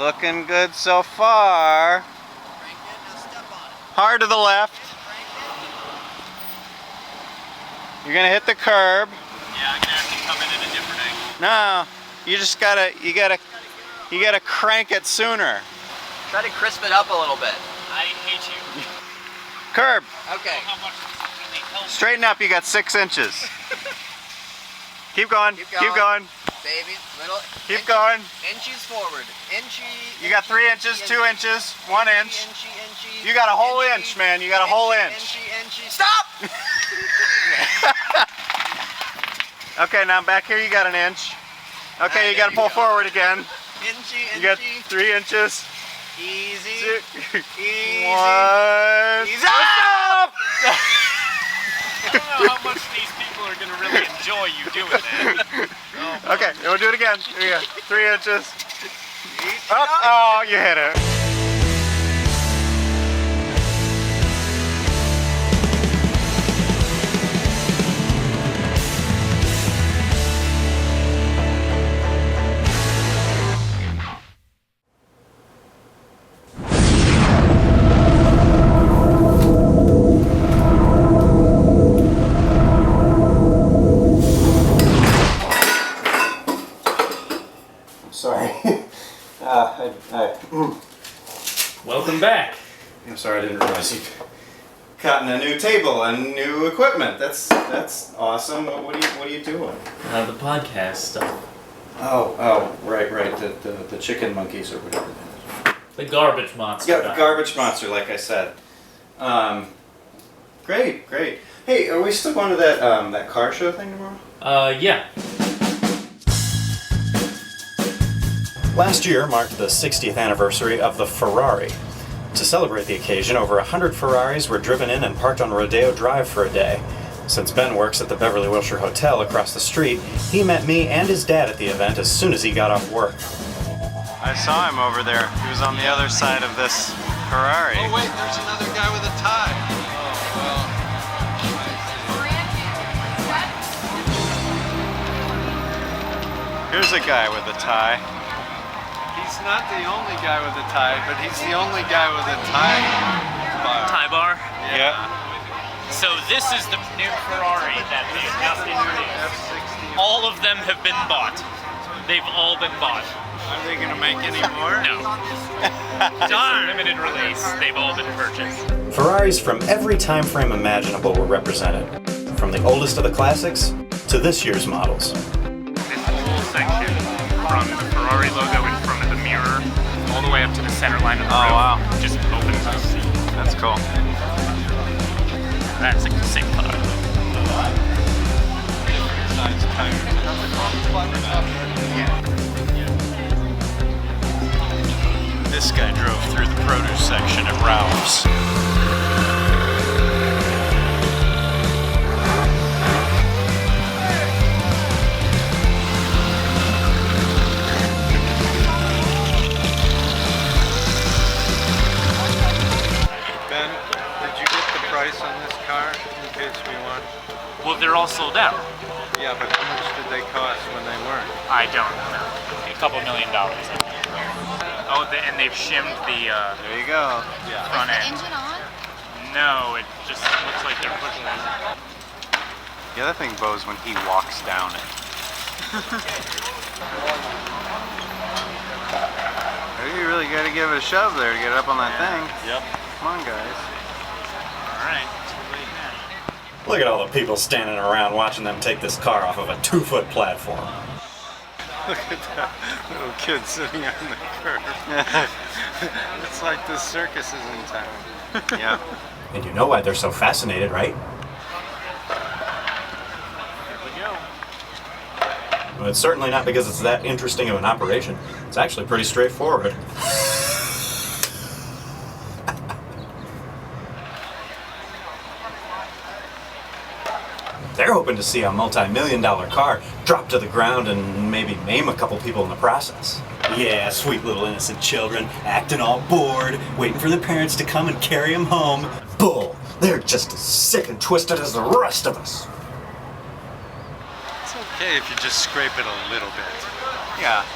Looking good so far. Hard to the left. You're gonna hit the curb. Yeah, I'm gonna have to come in at a different angle. No, you just you gotta crank it sooner. Try to crisp it up a little bit. I hate you. Curb. Okay. Straighten up, you got 6 inches. Keep going, keep going. Baby, little. Keep going. Inches forward. You got 3 inches, 2 inches, 1 inch. Inchy. You got a whole inch, man. You got a whole inch. Inchy. Stop! Okay, now back here you got an inch. Okay, you got to pull forward again. Inchy. You got 3 inches. Easy. Easy. One. Easy. Stop! I don't know how much these people are going to really enjoy you doing that. Okay, we'll do it again. Here you go. 3 inches. Up. Oh, you hit it. Sorry. Welcome back. I'm sorry, I didn't realize you've gotten a new table and new equipment. That's awesome. What are you doing? The podcast stuff. Oh, right. The chicken monkeys or whatever. The garbage monster. Yeah, the garbage monster, like I said. Great. Hey, are we still going to that car show thing tomorrow? Yeah. Last year marked the 60th anniversary of the Ferrari. To celebrate the occasion, over 100 Ferraris were driven in and parked on Rodeo Drive for a day. Since Ben works at the Beverly Wilshire Hotel across the street, he met me and his dad at the event as soon as he got off work. I saw him over there. He was on the other side of this Ferrari. Oh wait, there's another guy with a tie. Oh well. Here's a guy with a tie. He's not the only guy with a tie, but he's the only guy with a tie bar. Tie bar. Yeah. So this is the new Ferrari that they've just introduced. F60. All of them have been bought. They've all been bought. Are they gonna make any more? No. It's a limited release. They've all been purchased. Ferraris from every time frame imaginable were represented, from the oldest of the classics to this year's models. This whole section, from the Ferrari logo in front of the mirror, all the way up to the center line of the roof, wow. just opens up. That's cool. That's a sick car. Size tires. This guy drove through the produce section at Ralph's. Ben, did you get the price on this car in case we want? Well, they're all sold out. Yeah, but how much did they cost when they weren't? I don't know. A couple $1 million, I think. Oh, and they've shimmed the There you go. Yeah. front end. Engine on? No, it just looks like they're pushing it. The other thing, Bo's when he walks down it. You really got to give it a shove there to get up on that thing. Yep. Come on, guys. All right, too late now. Look at all the people standing around watching them take this car off of a 2-foot platform. Look at that little kid sitting on the curb. It's like the circus is in town. Yeah. And you know why they're so fascinated, right? Here we go. Well, it's certainly not because it's that interesting of an operation. It's actually pretty straightforward. They're hoping to see a multi-million-dollar car drop to the ground and maybe maim a couple people in the process. Yeah, sweet little innocent children, acting all bored, waiting for their parents to come and carry them home. Bull! They're just as sick and twisted as the rest of us. It's okay if you just scrape it a little bit. Yeah.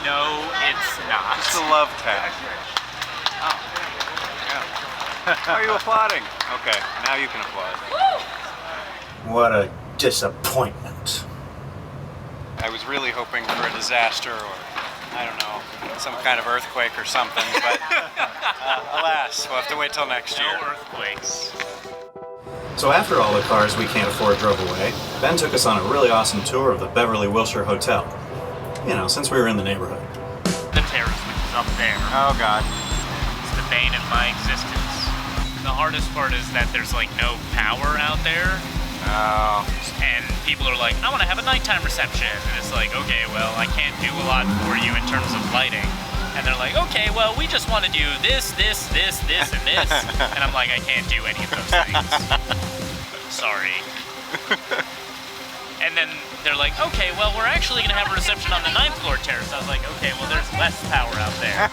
No, it's not. It's a love tap. Oh. Yeah. Are you applauding? Okay, now you can applaud. What a disappointment. I was really hoping for a disaster or, I don't know, some kind of earthquake or something, but alas, we'll have to wait till next year. No earthquakes. So after all the cars we can't afford drove away, Ben took us on a really awesome tour of the Beverly Wilshire Hotel. You know, since we were in the neighborhood. The terrace, which is up there, Oh God. is the bane of my existence. The hardest part is that there's like no power out there, Oh. and people are like, I want to have a nighttime reception. And it's like, okay, well, I can't do a lot for you in terms of lighting. And they're like, okay, well, we just want to do this, and this. And I'm like, I can't do any of those things. Sorry. And then they're like, okay, well, we're actually going to have a reception on the 9th floor terrace. I was like, okay, well, there's less power out there.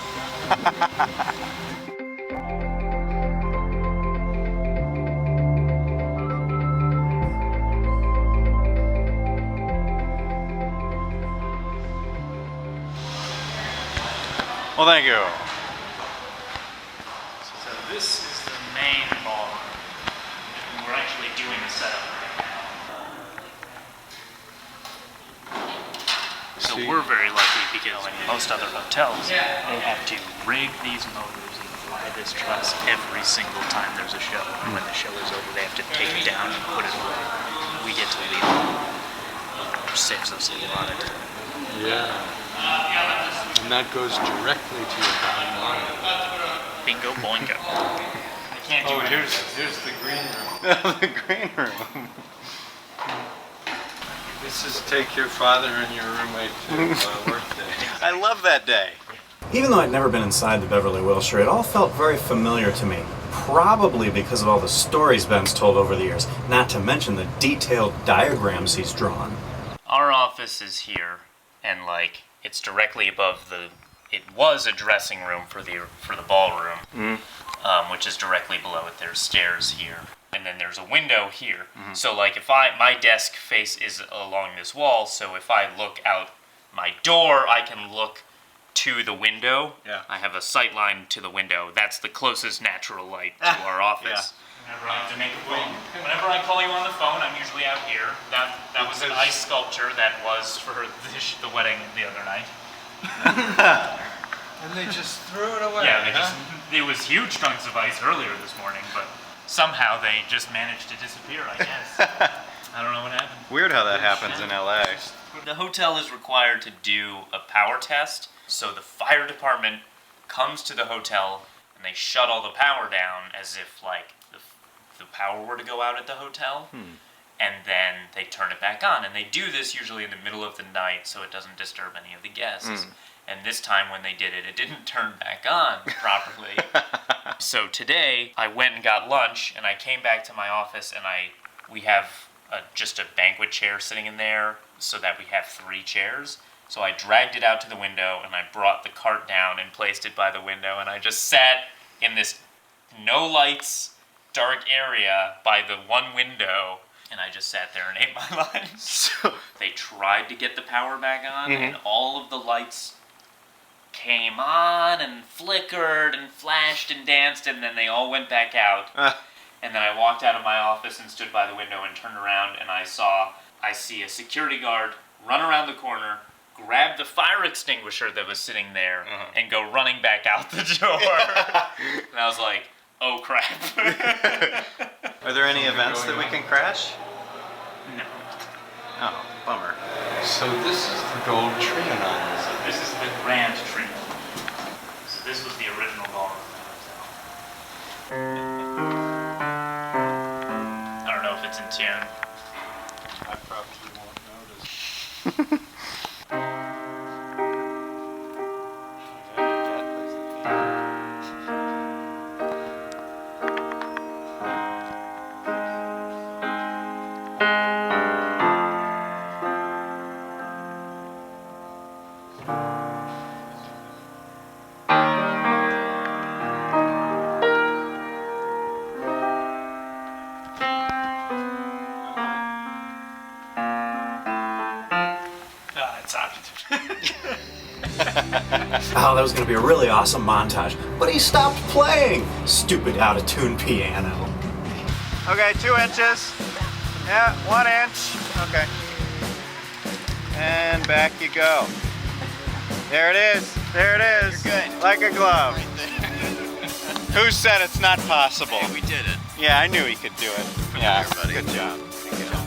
Well, thank you. So this is the main ballroom. And we're actually doing the setup right now. So we're very lucky because in most other hotels, they have to rig these motors and fly this truss every single time there's a show. And when the show is over, they have to take it down and put it away. We get to leave it. There's 6 of us on it. Yeah. And that goes directly to your bottom line. Bingo boingo. I can't do Oh, it. here's the green room. The green room. This is take your father and your roommate to work day. I love that day. Even though I'd never been inside the Beverly Wilshire, it all felt very familiar to me. Probably because of all the stories Ben's told over the years, not to mention the detailed diagrams he's drawn. Our office is here, and like it's directly above the. It was a dressing room for the ballroom, which is directly below it. There's stairs here, and then there's a window here. So like if my desk face is along this wall, so if I look out my door, I can look to the window. Yeah. I have a sight line to the window. That's the closest natural light to our office. Whenever I have to make a phone, whenever I call you on the phone, I'm usually out here. That was an ice sculpture that was for the wedding the other night. And they just threw it away. Yeah, it was huge chunks of ice earlier this morning, but somehow they just managed to disappear, I guess. I don't know what happened. Weird how that happens in LA. The hotel is required to do a power test, so the fire department comes to the hotel and they shut all the power down as if like the power were to go out at the hotel, and then they turn it back on. And they do this usually in the middle of the night so it doesn't disturb any of the guests. And this time when they did it, it didn't turn back on properly. So today, I went and got lunch, and I came back to my office, and we have just a banquet chair sitting in there so that we have 3 chairs. So I dragged it out to the window, and I brought the cart down and placed it by the window, and I just sat in this no lights, dark area by the one window, and I just sat there and ate my lunch. So they tried to get the power back on, and all of the lights came on and flickered and flashed and danced, and then they all went back out. And then I walked out of my office and stood by the window and turned around, and I see a security guard run around the corner, grab the fire extinguisher that was sitting there, and go running back out the door. And I was like, oh crap. Are there any events that we can crash? No. Oh, bummer. So this is the gold trianon. So this is the grand treatment. So this was the original ballroom of the hotel. I don't know if it's in tune. I probably won't notice. That's option. Oh, that was going to be a really awesome montage. But he stopped playing! Stupid out-of-tune piano. Okay, 2 inches. Yeah, 1 inch. Okay. And back you go. There it is. There it is. You're good. Like a glove. Who said it's not possible? Hey, we did it. Yeah, I knew he could do it. Yeah, there, buddy. good job. Good job.